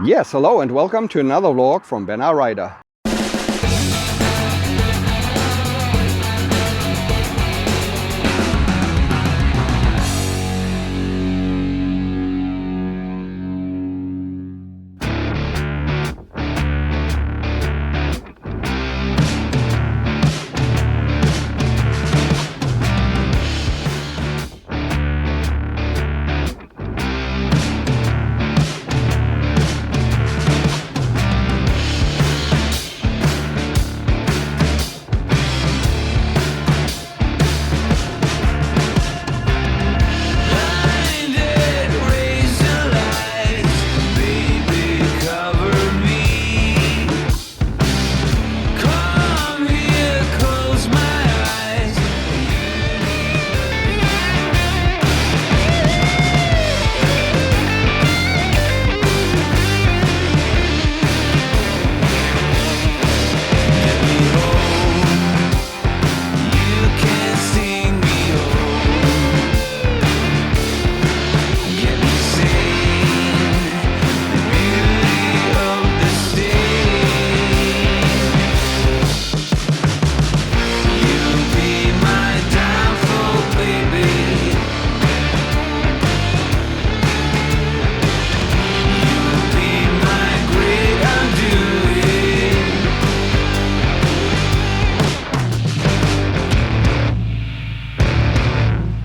Yes, hello and welcome to another vlog from Ben R Rider.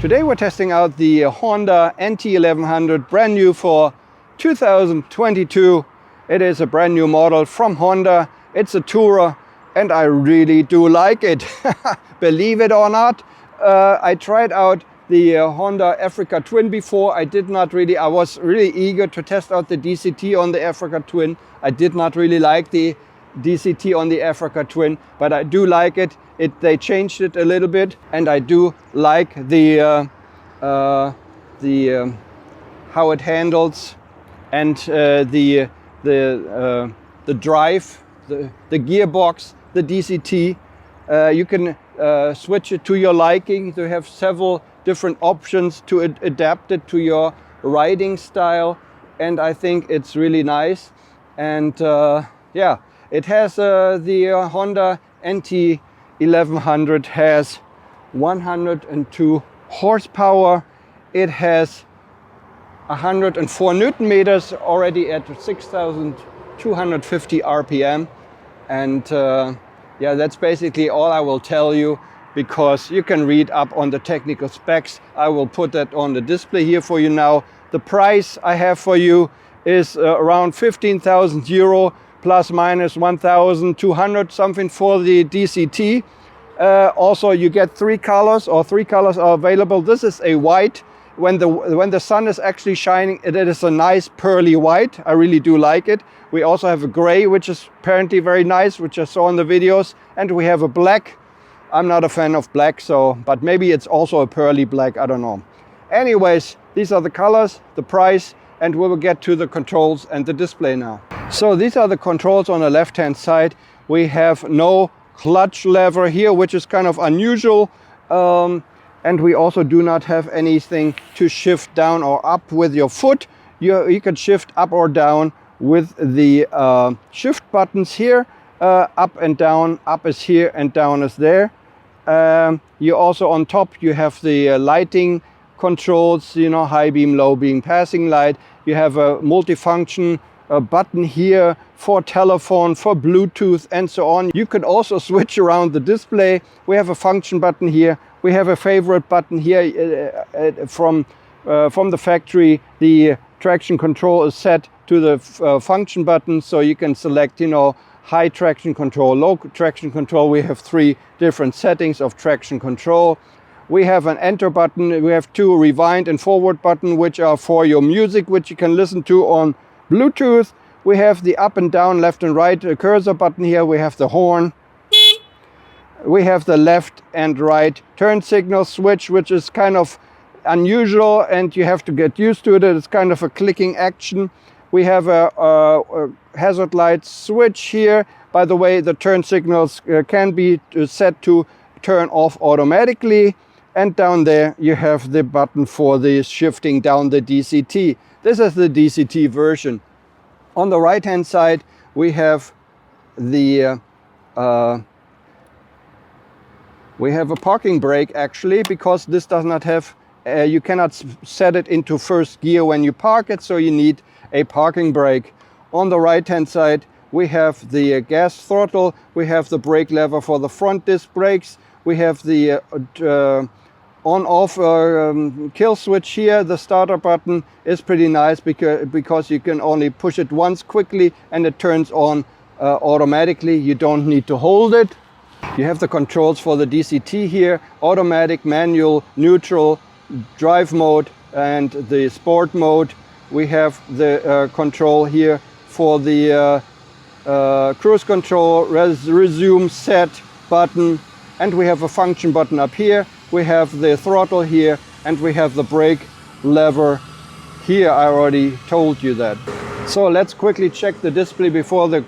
Today we're testing out the Honda NT1100, brand new for 2022. It is a brand new model from Honda. It's a tourer and I really do like it. Believe it or not, I tried out the Honda Africa Twin before. I was really eager to test out the DCT on the Africa Twin. I did not really like the DCT on the Africa Twin, but I do like it. They changed it a little bit, and I do like the how it handles and the drive, the gearbox, the DCT. You can switch it to your liking. You have several different options to adapt it to your riding style, and I think it's really nice. And yeah, it has the Honda NT1100 has 102 horsepower. It has 104 Newton meters already at 6,250 RPM. And yeah, that's basically all I will tell you, because you can read up on the technical specs. I will put that on the display here for you now. The price I have for you is around 15,000 euro. Plus minus 1,200 something for the DCT. Also you get three colors are available. This is a white. When the sun is actually shining, it is a nice pearly white. I really do like it. We also have a gray, which is apparently very nice, which I saw in the videos. And we have a black. I'm not a fan of black, but maybe it's also a pearly black, I don't know. Anyways, these are the colors, the price, and we will get to the controls and the display now. So these are the controls on the left hand side. We have no clutch lever here, which is kind of unusual. And we also do not have anything to shift down or up with your foot. You can shift up or down with the shift buttons here. Up and down, up is here and down is there. You also on top, you have the lighting controls, you know, high beam, low beam, passing light. You have a multifunction button here for telephone, for Bluetooth and so on. You can also switch around the display. We have a function button here. We have a favorite button here from the factory. The traction control is set to the function button, so you can select, you know, high traction control, low traction control. We have three different settings of traction control. We have an enter button. We have two rewind and forward button, which are for your music, which you can listen to on Bluetooth. We have the up and down, left and right cursor button here. We have the horn. We have the left and right turn signal switch, which is kind of unusual and you have to get used to it. It's kind of a clicking action. We have a hazard light switch here. By the way, the turn signals can be set to turn off automatically. And down there you have the button for the shifting down the DCT. This is the DCT version. On the right hand side we have the we have a parking brake actually, because this does not have you cannot set it into first gear when you park it, so you need a parking brake. On the right hand side we have the gas throttle, we have the brake lever for the front disc brakes, we have the on-off kill switch here. The starter button is pretty nice because you can only push it once quickly and it turns on automatically. You don't need to hold it. You have the controls for the DCT here: automatic, manual, neutral, drive mode and the sport mode. We have the control here for the cruise control, resume, set button, and we have a function button up here. We have the throttle here and we have the brake lever here. I already told you that. So let's quickly check the display before the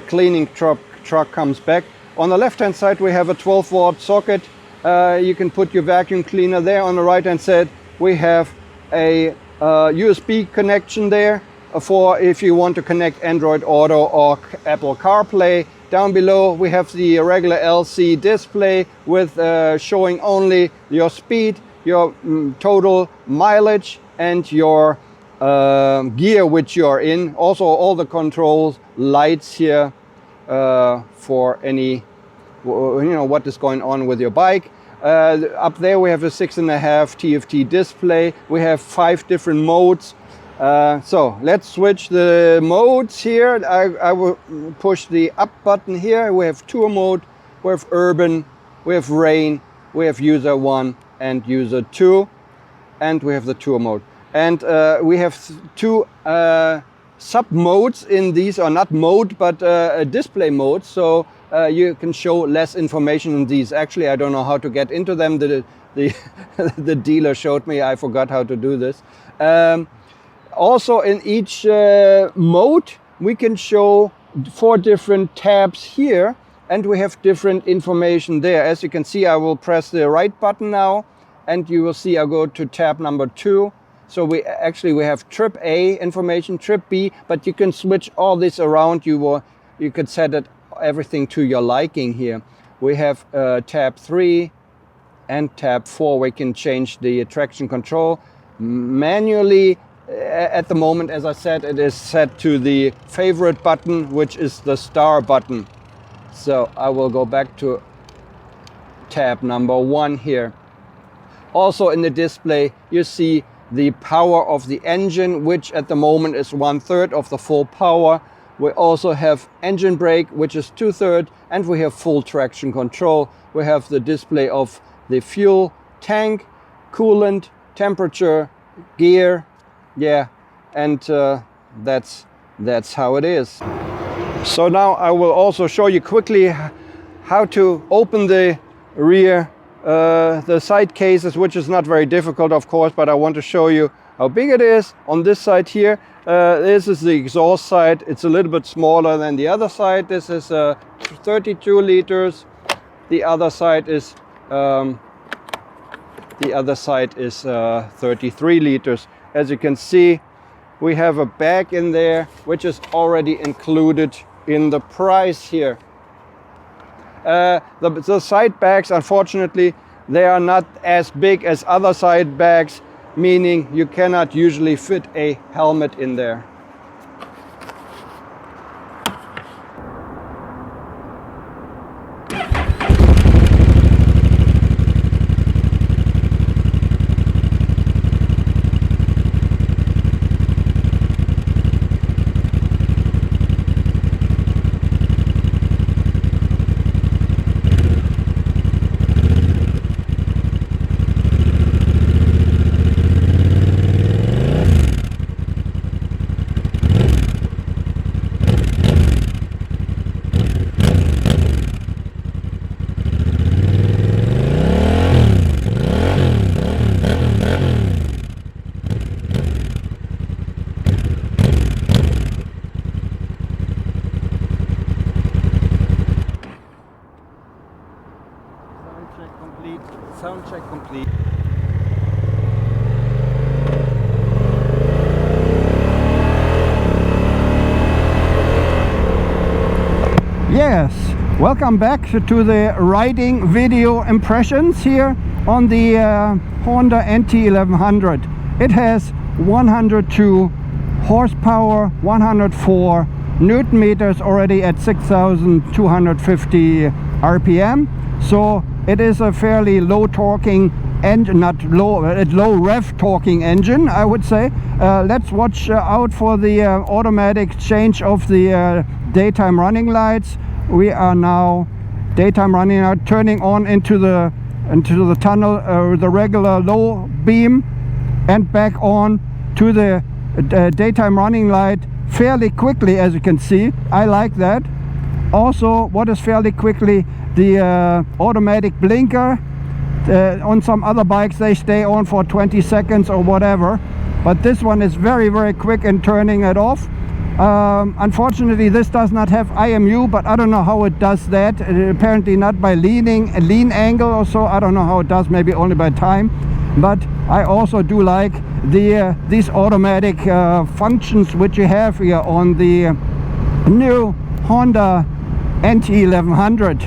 cleaning truck comes back. On the left hand side we have a 12-watt socket. You can put your vacuum cleaner there. On the right hand side we have a USB connection there for if you want to connect Android Auto or Apple CarPlay. Down below we have the regular LC display with showing only your speed, your total mileage and your gear which you are in. Also all the controls, lights here for any, you know, what is going on with your bike. Up there we have a 6.5 TFT display. We have 5 different modes. So let's switch the modes here. I will push the up button here. We have tour mode, we have urban, we have rain, we have user 1 and user 2, and we have the tour mode. And we have 2 sub modes in these, or not mode but display modes, so you can show less information in these. Actually I don't know how to get into them. The dealer showed me. I forgot how to do this. Also in each mode we can show 4 different tabs here, and we have different information there. As you can see, I will press the right button now and you will see I go to tab number 2. So we have trip A information, trip B, but you can switch all this around. You could set it everything to your liking here. We have tab 3 and tab 4. We can change the traction control manually. At the moment, as I said, it is set to the favorite button, which is the star button. So I will go back to tab number 1 here. Also in the display you see the power of the engine, which at the moment is 1/3 of the full power. We also have engine brake, which is 2/3, and we have full traction control. We have the display of the fuel tank, coolant, temperature, gear. Yeah, and that's how it is. So now I will also show you quickly how to open the rear, the side cases, which is not very difficult of course, but I want to show you how big it is. On this side here, this is the exhaust side. It's a little bit smaller than the other side. This is 32 liters. The other side is 33 liters. As you can see, we have a bag in there which is already included in the price here. The side bags, unfortunately, they are not as big as other side bags, meaning you cannot usually fit a helmet in there. Welcome back to the riding video impressions here on the Honda NT1100. It has 102 horsepower, 104 Newton meters, already at 6,250 RPM. So it is a fairly low torquing engine, not low, low rev torquing engine, I would say. Let's watch out for the automatic change of the daytime running lights. We are now daytime running light turning on into the tunnel, the regular low beam, and back on to the daytime running light fairly quickly, as you can see. I like that. Also, what is fairly quickly, the automatic blinker. On some other bikes they stay on for 20 seconds or whatever, but this one is very, very quick in turning it off. Unfortunately, this does not have IMU, but I don't know how it does that. Apparently not by lean angle or so. I don't know how it does, maybe only by time. But I also do like these automatic functions which you have here on the new Honda NT1100.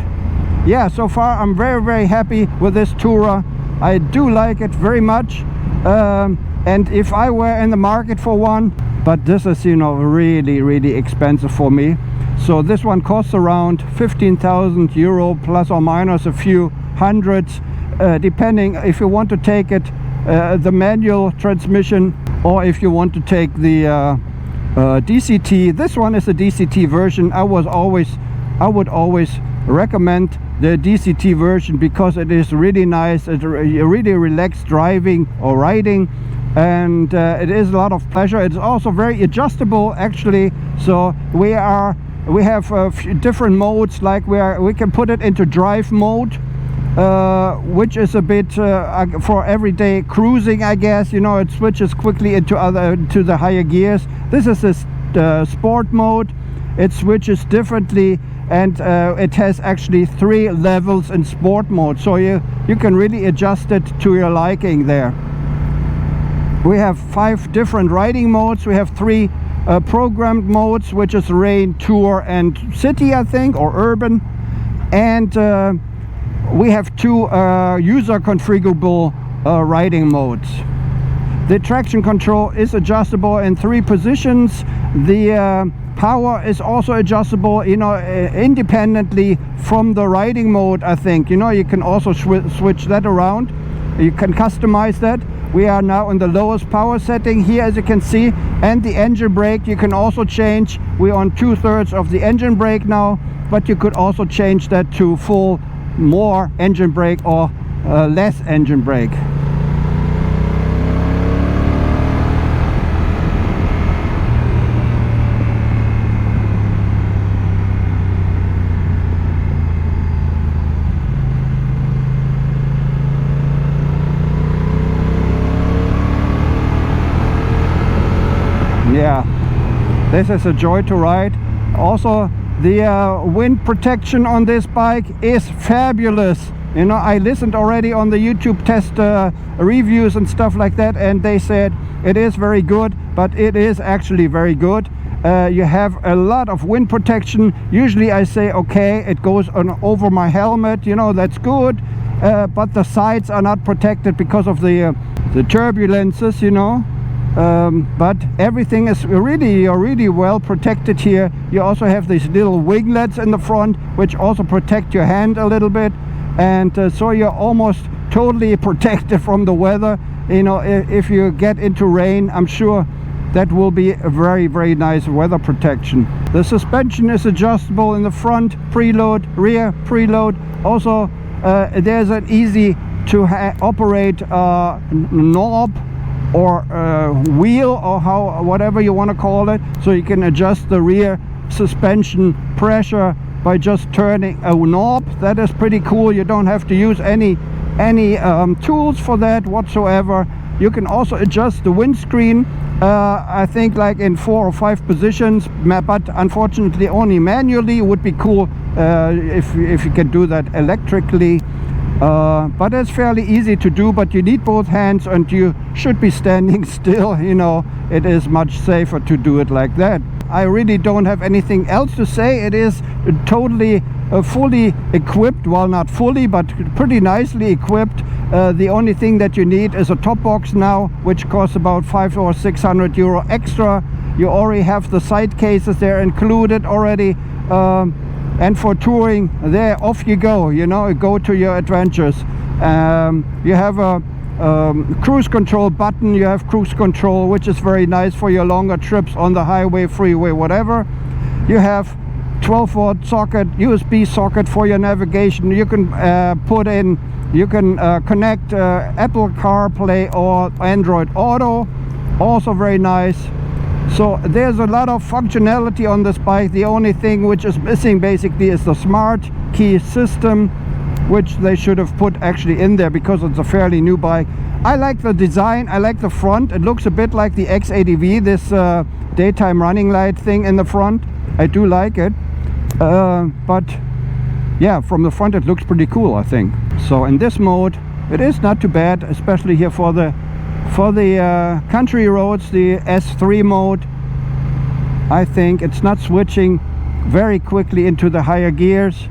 Yeah, so far I'm very, very happy with this Tourer. I do like it very much, and if I were in the market for one, but this is, you know, really, really expensive for me. So this one costs around 15,000 euro plus or minus a few hundreds, depending if you want to take it the manual transmission, or if you want to take the DCT. This one is a DCT version. I would always recommend the DCT version because it is really nice. It's really relaxed driving or riding, and it is a lot of pleasure. It's also very adjustable, actually. So we have a few different modes, like we can put it into drive mode, which is a bit for everyday cruising, I guess. You know, it switches quickly into the higher gears. This is a sport mode. It switches differently, and it has actually 3 levels in sport mode, so you can really adjust it to your liking there. We have 5 different riding modes. We have 3 programmed modes, which is rain, tour, and city, I think, or urban. And we have 2 user configurable riding modes. The traction control is adjustable in 3 positions. The power is also adjustable, you know, independently from the riding mode, I think. You know, you can also switch that around. You can customize that. We are now in the lowest power setting here, as you can see. And the engine brake you can also change. We're on 2/3 of the engine brake now, but you could also change that to full, more engine brake or less engine brake. Yeah, this is a joy to ride. Also, the wind protection on this bike is fabulous. You know, I listened already on the YouTube test reviews and stuff like that, and they said it is very good, but it is actually very good. You have a lot of wind protection. Usually I say, okay, it goes on over my helmet, you know, that's good, but the sides are not protected because of the turbulences, you know. But everything is really well protected here. You also have these little winglets in the front, which also protect your hand a little bit, and so you're almost totally protected from the weather. You know, if you get into rain, I'm sure that will be a very, very nice weather protection. The suspension is adjustable in the front, preload, rear, preload. Also, there's an easy to operate knob or wheel, or whatever you want to call it, so you can adjust the rear suspension pressure by just turning a knob. That is pretty cool. You don't have to use any tools for that whatsoever. You can also adjust the windscreen, I think like in 4 or 5 positions, but unfortunately only manually. It would be cool if you can do that electrically. but it's fairly easy to do, but you need both hands and you should be standing still, you know. It is much safer to do it like that. I really don't have anything else to say. It is totally fully equipped, well, not fully, but pretty nicely equipped. The only thing that you need is a top box now, which costs about 500 or 600 euro extra. You already have the side cases there included already, and for touring, there off you go, you know, go to your adventures. You have a cruise control button, you have cruise control, which is very nice for your longer trips on the highway, freeway, whatever. You have 12-volt socket, USB socket for your navigation. You can put in, you can connect Apple CarPlay or Android Auto, also very nice. So there's a lot of functionality on this bike. The only thing which is missing basically is the smart key system, which they should have put actually in there because it's a fairly new bike. I like the design, I like the front. It looks a bit like the X80V, this daytime running light thing in the front. I do like it, but yeah, from the front it looks pretty cool, I think. So in this mode it is not too bad, especially here for the country roads, the S3 mode. I think it's not switching very quickly into the higher gears.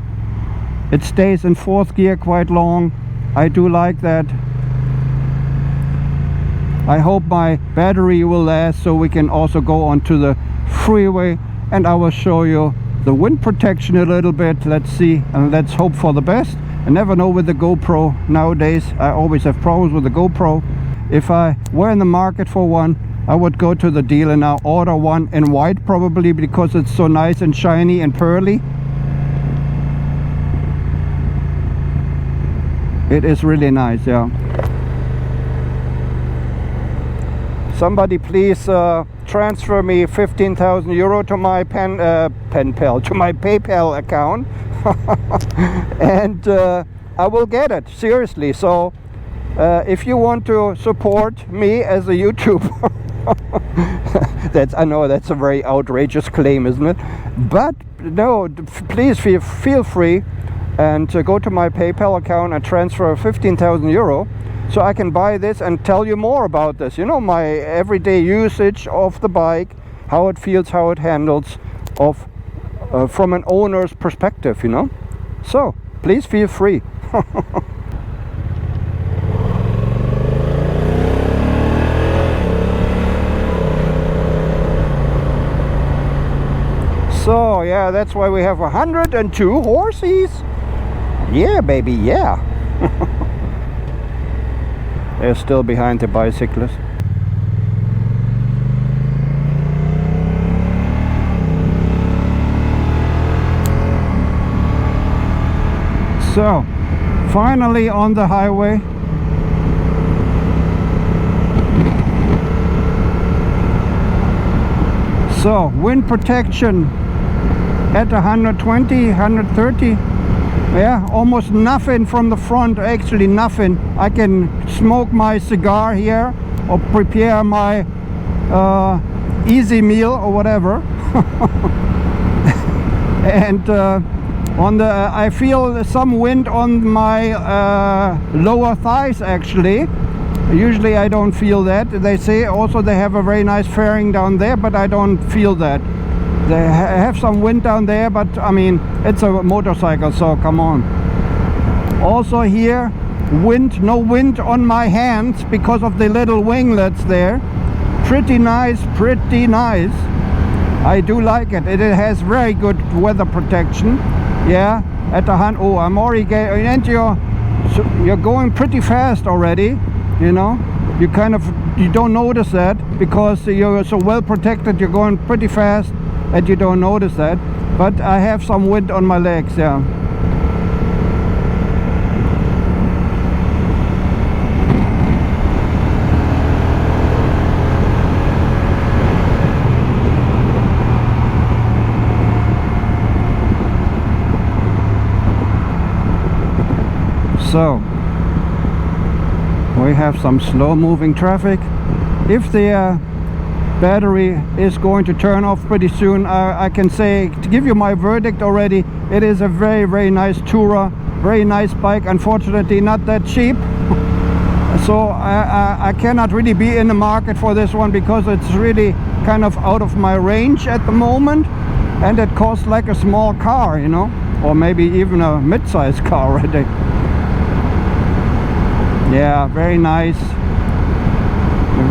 It stays in 4th gear quite long. I do like that. I hope my battery will last so we can also go onto the freeway, and I will show you the wind protection a little bit. Let's see, and let's hope for the best. I never know with the GoPro nowadays. I always have problems with the GoPro. If I were in the market for one, I would go to the dealer now, order one in white probably, because it's so nice and shiny and pearly. It is really nice, yeah. Somebody please transfer me 15,000 euro to my to my PayPal account, and I will get it, seriously. So if you want to support me as a YouTuber, I know that's a very outrageous claim, isn't it? But no, please feel free and go to my PayPal account and transfer 15,000 euro so I can buy this and tell you more about this. You know, my everyday usage of the bike, how it feels, how it handles, from an owner's perspective, you know. So please feel free. So yeah, that's why we have 102 horses. Yeah, baby, yeah. They're still behind the bicyclist. So, finally on the highway. So, wind protection at 120, 130. Yeah, almost nothing from the front, actually nothing. I can smoke my cigar here or prepare my easy meal or whatever. And I feel some wind on my lower thighs actually. Usually I don't feel that. They say also they have a very nice fairing down there, but I don't feel that. They have some wind down there, but I mean, it's a motorcycle, so come on. Also here, wind, no wind on my hands because of the little winglets there. Pretty nice, pretty nice. I do like it. It has very good weather protection. Yeah, at the hand. Oh, I'm already getting, and you're going pretty fast already. You know, you don't notice that because you're so well protected. You're going pretty fast and you don't notice that. But I have some wind on my legs, yeah. So we have some slow moving traffic. If the battery is going to turn off pretty soon, I can say, to give you my verdict already, it is a very, very nice tourer. very nice bike, unfortunately not that cheap. So I cannot really be in the market for this one because it's really kind of out of my range at the moment, and it costs like a small car, you know, or maybe even a mid-sized car already. Yeah, very nice,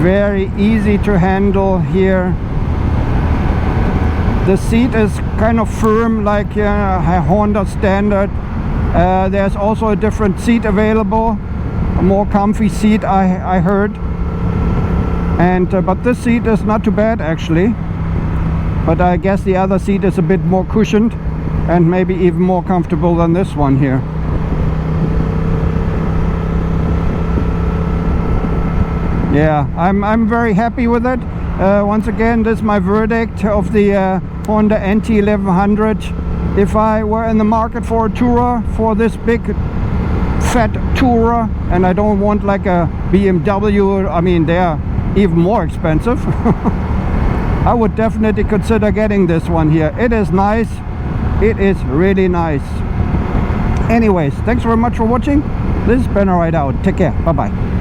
very easy to handle here. The seat is kind of firm, like a Honda standard. There's also a different seat available, a more comfy seat I heard. And but this seat is not too bad actually. But I guess the other seat is a bit more cushioned and maybe even more comfortable than this one here. Yeah, I'm very happy with it. Once again, this is my verdict of the Honda NT1100. If I were in the market for a tourer, for this big fat tourer, and I don't want like a BMW, I mean they're even more expensive, I would definitely consider getting this one here. It is nice, it is really nice. Anyways, thanks very much for watching. This has been a ride out. Take care, bye bye.